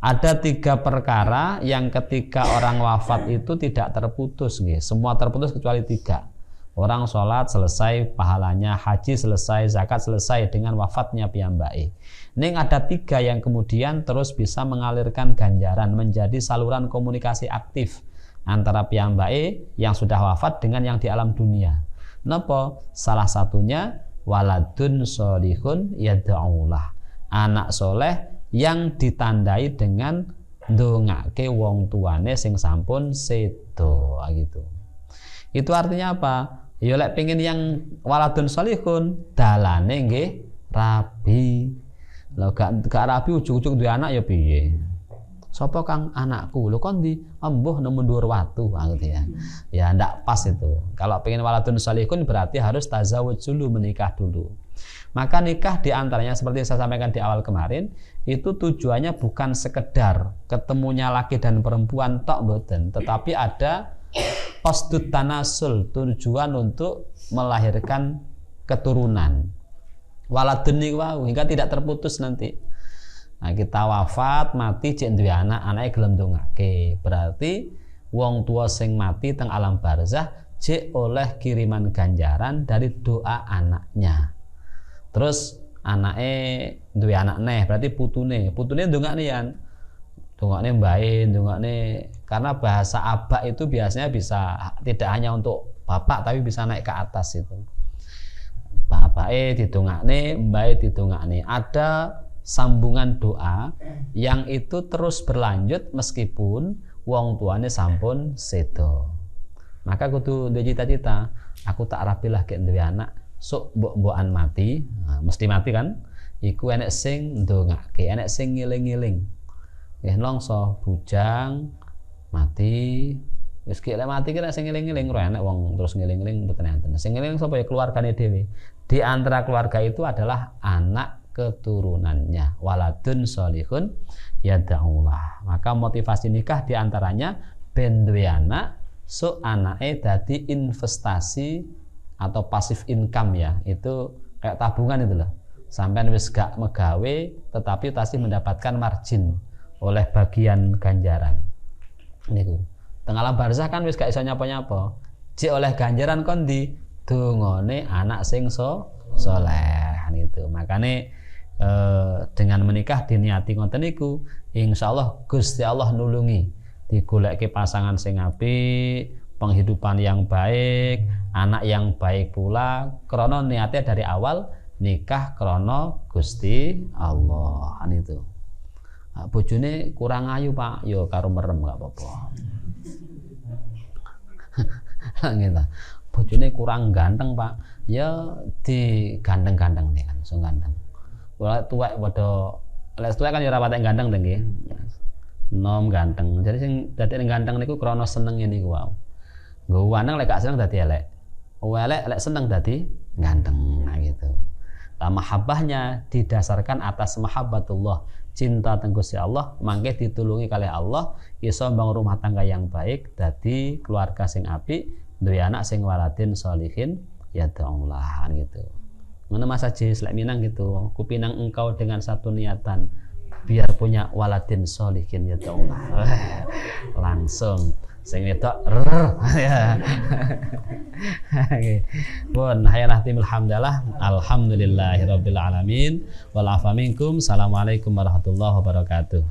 Ada 3 perkara yang ketika orang wafat itu tidak terputus nggih. Semua terputus kecuali 3. Orang sholat selesai pahalanya, haji selesai, zakat selesai dengan wafatnya piyambake. Ning ada 3 yang kemudian terus bisa mengalirkan ganjaran menjadi saluran komunikasi aktif antara piyambake yang sudah wafat dengan yang di alam dunia. Napa? Salah satunya waladun sholihun yad'ulah. Anak soleh yang ditandai dengan ndongake wong tuane sing sampun sedo gitu. Itu artinya apa? Ya lek pengen yang waladun sholihun dalane nggih rabi. Lah gak rabi ujug-ujug duwe anak ya piye? Sapa kang anakku? Lho kon ndi? Embuh nemu dhuwur watu gitu ya. Ya ndak pas itu. Kalau pengen waladun sholihun berarti harus tazawuj dulu, menikah dulu. Maka nikah diantaranya seperti saya sampaikan di awal kemarin itu tujuannya bukan sekedar ketemunya laki dan perempuan tok mboten, tetapi ada qasdut tanasul, tujuan untuk melahirkan keturunan. Waladun niku hingga tidak terputus nanti. Nah, kita wafat mati cek duwe anak, anake gelem ndongake. Berarti wong tua sing mati teng alam barzah cek oleh kiriman ganjaran dari doa anaknya. Terus anake duwe anak neh, berarti putune ndongakne yan. Dongakne mbae, dongakne, karena bahasa aba itu biasanya bisa tidak hanya untuk bapak tapi bisa naik ke atas itu. Bapake didongakne, mbae didongakne. Ada sambungan doa yang itu terus berlanjut meskipun wong tuane sampun sedo. Maka kudu duwe cita-cita, aku tak rapilah gek duwe anak, sok mbok-mbokan mati, nah, mesti mati kan? Iku enek sing ndongake, enek sing ngiling-ngiling. Nggih nongso bujang mati wis lek mati ki nek sing ngiling-ngiling ora enek wong terus ngiling-ngiling mboten enten. Sing ngiling sapa ya keluargane dhewe. Di antara keluarga itu adalah anak keturunannya, waladun sholihun yad'ulah. Maka motivasi nikah di antaranya ben duwe anak so anake dadi investasi atau pasif income ya. Itu kayak tabungan itu loh. Sampean wis gak megawe tetapi tasih mendapatkan margin oleh bagian ganjaran niku. Teng alam barzah kan wis gak iso nyapa-nyapa. Jek oleh ganjaran kon di dongane anak sing saleh niku. Makane dengan menikah diniati ngoten niku, insyaallah Gusti Allah nulungi digoleke pasangan sing apik, penghidupan yang baik, anak yang baik pula, krana niatnya dari awal nikah krana Gusti Allah niku. Bojone kurang ayu Pak, yo karo merem gak apa-apa. Gitu. Bojone kurang ganteng Pak, ya digandeng-gandeng nih kan, so ganteng. Kalau tuwek padha, lek tuwek kan ya ora patek ganteng nggih. Nom ganteng. Jadi sing dadi ganteng niku krana seneng niku wae. Nggo waneng lek gak seneng dadi elek. Elek lek seneng dadi ganteng. Nah gitu. Lah mahabbahnya didasarkan atas mahabbatullah, cinta teng Gusti Allah, mangke ditulungi kalih Allah iso mbangun rumah tangga yang baik, dadi keluarga sing apik, duwe anak sing waladin sholihin yad'ulah gitu. Ngono Mas Haji lek Minang gitu, kupinang engkau dengan satu niatan biar punya waladin sholihin yad'ulah. Langsung sing wedok ya. Pun hayana timul hamdalah, alhamdulillahirabbil alamin wal afa minkum. Assalamualaikum warahmatullahi wabarakatuh.